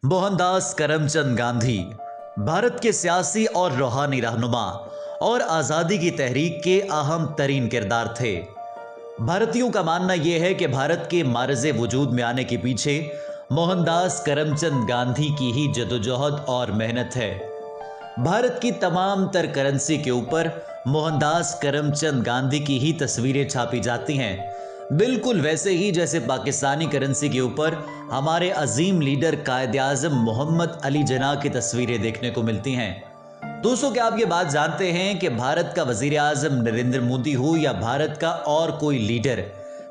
मोहन दास करमचंद गांधी भारत के सियासी और रूहानी रहनुमा और आज़ादी की तहरीक के अहम तरीन किरदार थे। भारतीयों का मानना यह है कि भारत के मारज़े वजूद में आने के पीछे मोहनदास करमचंद गांधी की ही जदोजहद और मेहनत है। भारत की तमाम तर करेंसी के ऊपर मोहनदास करमचंद गांधी की ही तस्वीरें छापी जाती हैं, बिल्कुल वैसे ही जैसे पाकिस्तानी करेंसी के ऊपर हमारे अजीम लीडर कायद-ए-आज़म मोहम्मद अली जिन्ना की तस्वीरें देखने को मिलती हैं। दोस्तों, क्या आप ये बात जानते हैं कि भारत का वजीर आज़म नरेंद्र मोदी हो या भारत का और कोई लीडर,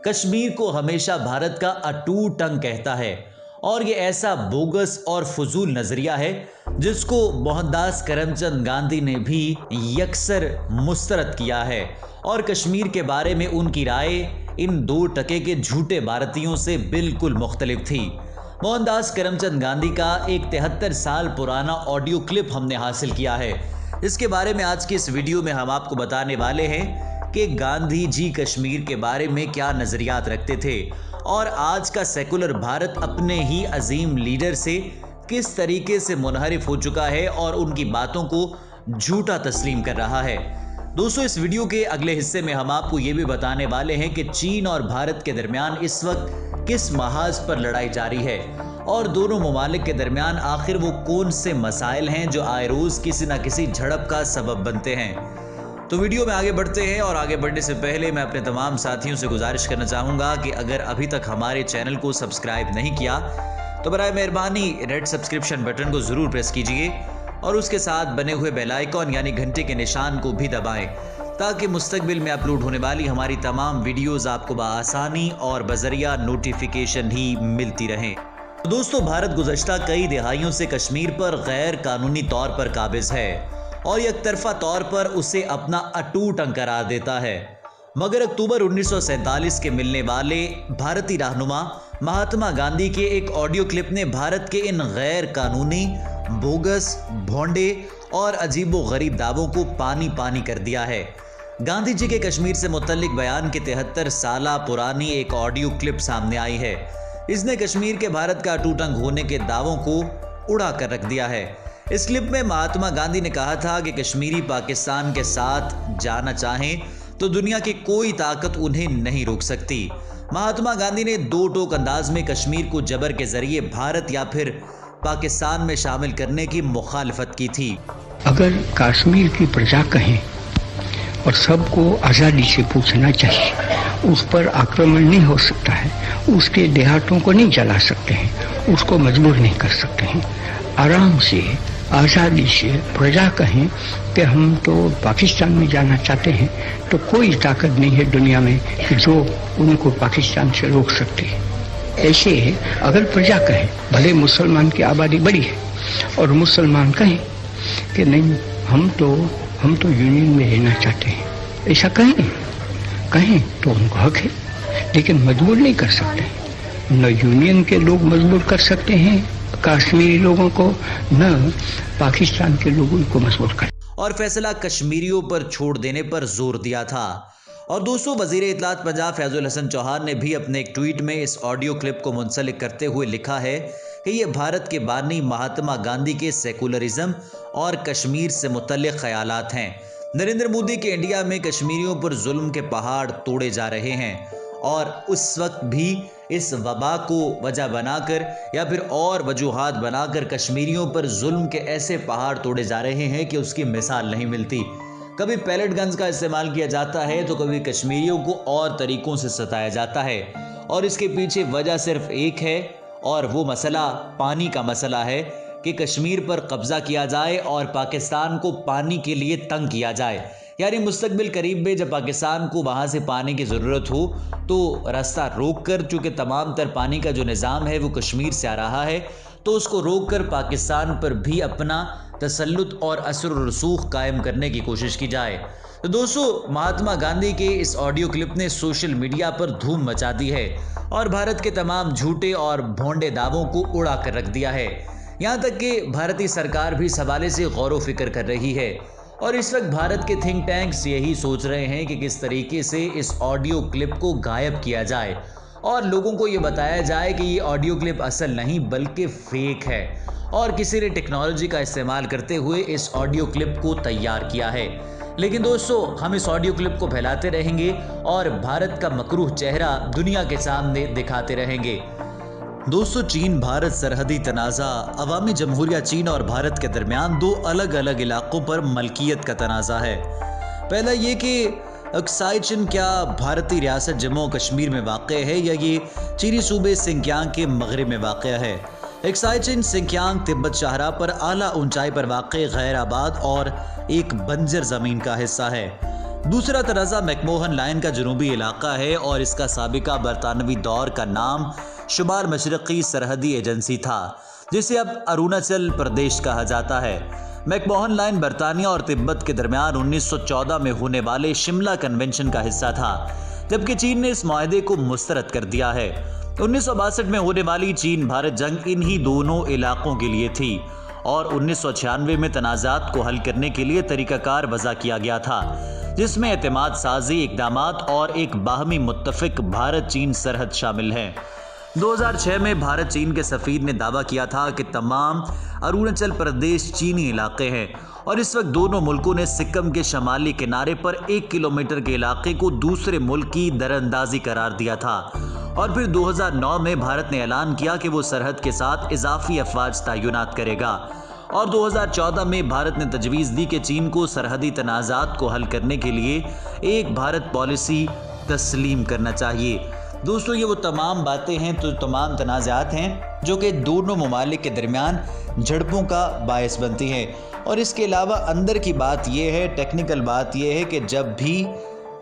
कश्मीर को हमेशा भारत का अटूट अंग कहता है। और ये ऐसा बोगस और फजूल नजरिया है जिसको मोहनदास करमचंद गांधी ने भी यकसर मुस्तरद किया है। और कश्मीर के बारे में उनकी राय इन 2 टके के झूठे भारतीयों से बिल्कुल मुख्तलिफ थी। मोहनदास करमचंद गांधी का एक 73 साल पुराना ऑडियो क्लिप हमने हासिल किया है। इसके बारे में आज की इस वीडियो में हम आपको बताने वाले हैं कि गांधी जी कश्मीर के बारे में क्या नजरियात रखते थे और आज का सेकुलर भारत अपने ही अजीम लीडर से किस तरीके से मुनहरिफ हो चुका है और उनकी बातों को झूठा तस्लीम कर रहा है। दोस्तों, इस वीडियो के अगले हिस्से में हम आपको ये भी बताने वाले हैं कि चीन और भारत के दरमियान इस वक्त किस महाज पर लड़ाई जारी है और दोनों ममालिक के दरमियान आखिर वो कौन से मसाइल हैं जो आए रोज किसी न किसी झड़प का सबब बनते हैं। तो वीडियो में आगे बढ़ते हैं और आगे बढ़ने से पहले मैं अपने तमाम साथियों से गुजारिश करना चाहूँगा कि अगर अभी तक हमारे चैनल को सब्सक्राइब नहीं किया तो बराए मेहरबानी रेड सब्सक्रिप्शन बटन को ज़रूर प्रेस कीजिए और उसके साथ बने हुए बेल आइकॉन यानी घंटे के निशान को भी दबाएं ताकि मुस्तकबिल में अपलोड होने वाली हमारी तमाम वीडियोस आपको बआसानी और बजरिया नोटिफिकेशन ही मिलती रहें। दोस्तों, भारत गुज़श्ता कई दिहाइयों से कश्मीर पर गैर कानूनी तौर पर काबिज है और एक तरफा तौर पर उसे अपना अटूट अंग करार देता है। मगर अक्टूबर 1947 के मिलने वाले भारतीय रहनुमा महात्मा गांधी के एक ऑडियो क्लिप ने भारत के इन गैर कानूनी, बोगस, भोंडे और अजीबो गरीब दावों को पानी पानी कर दिया है। गांधी जी के कश्मीर से मुतल्लिक बयान की 73 साल पुरानी एक ऑडियो क्लिप सामने आई है। इसने कश्मीर के भारत का अटूट अंग होने के दावों को उड़ा कर रख दिया है। इस क्लिप में महात्मा गांधी ने कहा था कि कश्मीरी पाकिस्तान के साथ जाना चाहें तो दुनिया की कोई ताकत उन्हें नहीं रोक सकती। महात्मा गांधी ने 2 टोक अंदाज में कश्मीर को जबर के जरिए भारत या फिर पाकिस्तान में शामिल करने की मुखालफत की थी। अगर कश्मीर की प्रजा कहें और सबको आज़ादी से पूछना चाहिए, उस पर आक्रमण नहीं हो सकता है, उसके देहातों को नहीं जला सकते हैं, उसको मजबूर नहीं कर सकते हैं। आराम से आज़ादी से प्रजा कहें कि हम तो पाकिस्तान में जाना चाहते हैं तो कोई ताकत नहीं है दुनिया में कि जो उनको पाकिस्तान से रोक सकती है। ऐसे अगर प्रजा कहे, भले मुसलमान की आबादी बड़ी है और मुसलमान कहें कि नहीं हम तो यूनियन में रहना चाहते हैं, ऐसा कहें तो उनको हक है, लेकिन मजबूर नहीं कर सकते। न यूनियन के लोग मजबूर कर सकते हैं कश्मीरी लोगों को, न पाकिस्तान के लोगों को मजबूर कर। और फैसला कश्मीरियों पर छोड़ देने पर जोर दिया था। और दोस्तों, वजीर इत्तलात पंजाब फैजुल हसन चौहान ने भी अपने एक ट्वीट में इस ऑडियो क्लिप को मुंसलिक करते हुए लिखा है कि ये भारत के बानी महात्मा गांधी के सेकुलरिज्म और कश्मीर से मुतल्लिक ख्यालात हैं। नरेंद्र मोदी के इंडिया में कश्मीरियों पर जुल्म के पहाड़ तोड़े जा रहे हैं और उस वक्त भी इस वबा को वजह बनाकर या फिर और वजूहात बनाकर कश्मीरियों पर जुल्म के ऐसे पहाड़ तोड़े जा रहे हैं कि उसकी मिसाल नहीं मिलती। कभी पैलेट गन्स का इस्तेमाल किया जाता है तो कभी कश्मीरियों को और तरीकों से सताया जाता है और इसके पीछे वजह सिर्फ एक है और वो मसला पानी का मसला है कि कश्मीर पर कब्जा किया जाए और पाकिस्तान को पानी के लिए तंग किया जाए। यानी मुस्तकबिल करीब में जब पाकिस्तान को वहाँ से पानी की ज़रूरत हो तो रास्ता रोक कर, चूँकि तमाम तर पानी का जो निज़ाम है वो कश्मीर से आ रहा है, तो उसको रोक कर पाकिस्तान पर भी अपना तसल्लुत और असर और रसूख कायम करने की कोशिश की जाए। तो दोस्तों, महात्मा गांधी के इस ऑडियो क्लिप ने सोशल मीडिया पर धूम मचा दी है और भारत के तमाम झूठे और भोंडे दावों को उड़ा कर रख दिया है। यहाँ तक कि भारतीय सरकार भी इस हवाले से गौर व फिक्र कर रही है और इस वक्त भारत के थिंक टैंक्स यही सोच रहे हैं कि किस तरीके से इस ऑडियो क्लिप को गायब किया जाए اور لوگوں کو یہ بتایا جائے کہ یہ آڈیو کلپ اصل نہیں بلکہ فیک ہے اور کسی نے ٹیکنالوجی کا استعمال کرتے ہوئے اس آڈیو کلپ کو تیار کیا ہے۔ لیکن دوستو، ہم اس آڈیو کلپ کو پھیلاتے رہیں گے اور بھارت کا مکروہ چہرہ دنیا کے سامنے دکھاتے رہیں گے۔ دوستو، چین بھارت سرحدی تنازع عوامی جمہوریہ چین اور بھارت کے درمیان دو الگ الگ علاقوں پر ملکیت کا تنازع ہے۔ پہلا یہ کہ اکسائی چین کیا بھارتی ریاست جموں و کشمیر میں واقع ہے یا یہ چینی صوبے سنکیانگ کے مغرب میں واقع ہے۔ اکسائی چین سنکیانگ تبت شاہراہ پر اعلیٰ اونچائی پر واقع غیر آباد اور ایک بنجر زمین کا حصہ ہے۔ دوسرا تنازع میکموہن لائن کا جنوبی علاقہ ہے اور اس کا سابقہ برطانوی دور کا نام شمال مشرقی سرحدی ایجنسی تھا، جسے اب اروناچل پردیش کہا جاتا ہے۔ میکموہن لائن برطانیہ اور تبت کے درمیان 1914 میں ہونے والے شملہ کنونشن کا حصہ تھا، جبکہ چین نے اس معاہدے کو مسترد کر دیا ہے۔ 1962 میں ہونے والی چین بھارت جنگ انہی دونوں علاقوں کے لیے تھی اور 1996 میں تنازعات کو حل کرنے کے لیے طریقہ کار وضع کیا گیا تھا، جس میں اعتماد سازی اقدامات اور ایک باہمی متفق بھارت چین سرحد شامل ہیں۔ 2006 میں بھارت چین کے سفیر نے دعویٰ کیا تھا کہ تمام اروناچل پردیش چینی علاقے ہیں اور اس وقت دونوں ملکوں نے سکم کے شمالی کنارے پر 1 کلومیٹر کے علاقے کو دوسرے ملک کی دراندازی قرار دیا تھا، اور پھر 2009 میں بھارت نے اعلان کیا کہ وہ سرحد کے ساتھ اضافی افواج تعینات کرے گا، اور 2014 میں بھارت نے تجویز دی کہ چین کو سرحدی تنازعات کو حل کرنے کے لیے ایک بھارت پالیسی تسلیم کرنا چاہیے۔ دوستو، یہ وہ تمام باتیں ہیں، تو تمام تنازعات ہیں جو کہ دونوں ممالک کے درمیان جھڑپوں کا باعث بنتی ہیں، اور اس کے علاوہ اندر کی بات یہ ہے، ٹیکنیکل بات یہ ہے کہ جب بھی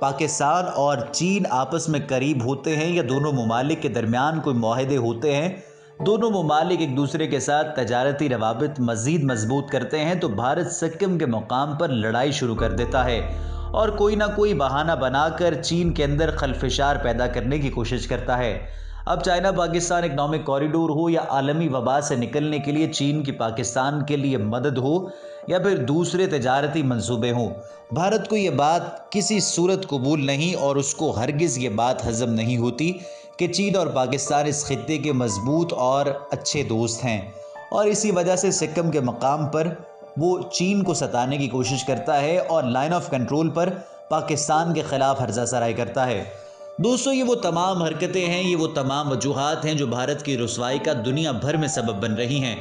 پاکستان اور چین آپس میں قریب ہوتے ہیں یا دونوں ممالک کے درمیان کوئی معاہدے ہوتے ہیں، دونوں ممالک ایک دوسرے کے ساتھ تجارتی روابط مزید مضبوط کرتے ہیں، تو بھارت سکم کے مقام پر لڑائی شروع کر دیتا ہے اور کوئی نہ کوئی بہانہ بنا کر چین کے اندر خلفشار پیدا کرنے کی کوشش کرتا ہے۔ اب چائنا پاکستان اکنامک کوریڈور ہو یا عالمی وبا سے نکلنے کے لیے چین کی پاکستان کے لیے مدد ہو یا پھر دوسرے تجارتی منصوبے ہوں، بھارت کو یہ بات کسی صورت قبول نہیں اور اس کو ہرگز یہ بات ہضم نہیں ہوتی کہ چین اور پاکستان اس خطے کے مضبوط اور اچھے دوست ہیں، اور اسی وجہ سے سکم کے مقام پر وہ چین کو ستانے کی کوشش کرتا ہے اور لائن آف کنٹرول پر پاکستان کے خلاف ہرزہ سرائی کرتا ہے۔ دوستو، یہ وہ تمام حرکتیں ہیں، یہ وہ تمام وجوہات ہیں جو بھارت کی رسوائی کا دنیا بھر میں سبب بن رہی ہیں،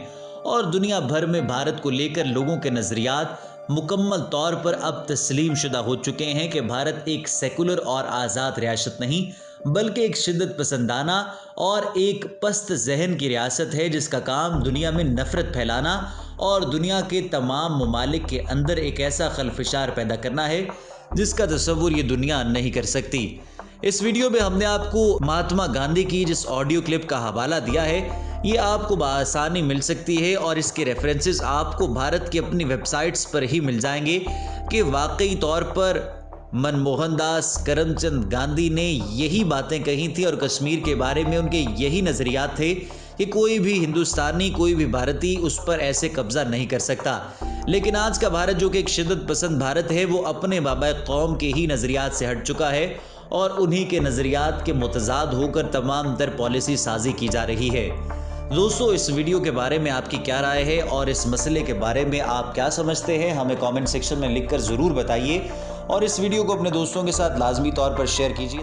اور دنیا بھر میں بھارت کو لے کر لوگوں کے نظریات مکمل طور پر اب تسلیم شدہ ہو چکے ہیں کہ بھارت ایک سیکولر اور آزاد ریاست نہیں بلکہ ایک شدت پسندانہ اور ایک پست ذہن کی ریاست ہے، جس کا کام دنیا میں نفرت پھیلانا اور دنیا کے تمام ممالک کے اندر ایک ایسا خلفشار پیدا کرنا ہے جس کا تصور یہ دنیا نہیں کر سکتی۔ اس ویڈیو میں ہم نے آپ کو مہاتما گاندھی کی جس آڈیو کلپ کا حوالہ دیا ہے، یہ آپ کو بآسانی مل سکتی ہے، اور اس کے ریفرنسز آپ کو بھارت کی اپنی ویب سائٹس پر ہی مل جائیں گے کہ واقعی طور پر منموہن داس کرم چند گاندھی نے یہی باتیں کہی تھی اور کشمیر کے بارے میں ان کے یہی نظریات تھے کہ کوئی بھی ہندوستانی، کوئی بھی بھارتی اس پر ایسے قبضہ نہیں کر سکتا۔ لیکن آج کا بھارت جو کہ ایک شدت پسند بھارت ہے، وہ اپنے بابائے قوم کے ہی نظریات سے ہٹ چکا ہے اور انہی کے نظریات کے متضاد ہو کر تمام تر پالیسی سازی کی جا رہی ہے۔ دوستو، اس ویڈیو کے بارے میں آپ کی کیا رائے ہے اور اس مسئلے کے بارے میں آپ کیا سمجھتے ہیں، ہمیں کامنٹ سیکشن میں لکھ کر ضرور بتائیے، اور اس ویڈیو کو اپنے دوستوں کے ساتھ لازمی طور پر شیئر کیجیے۔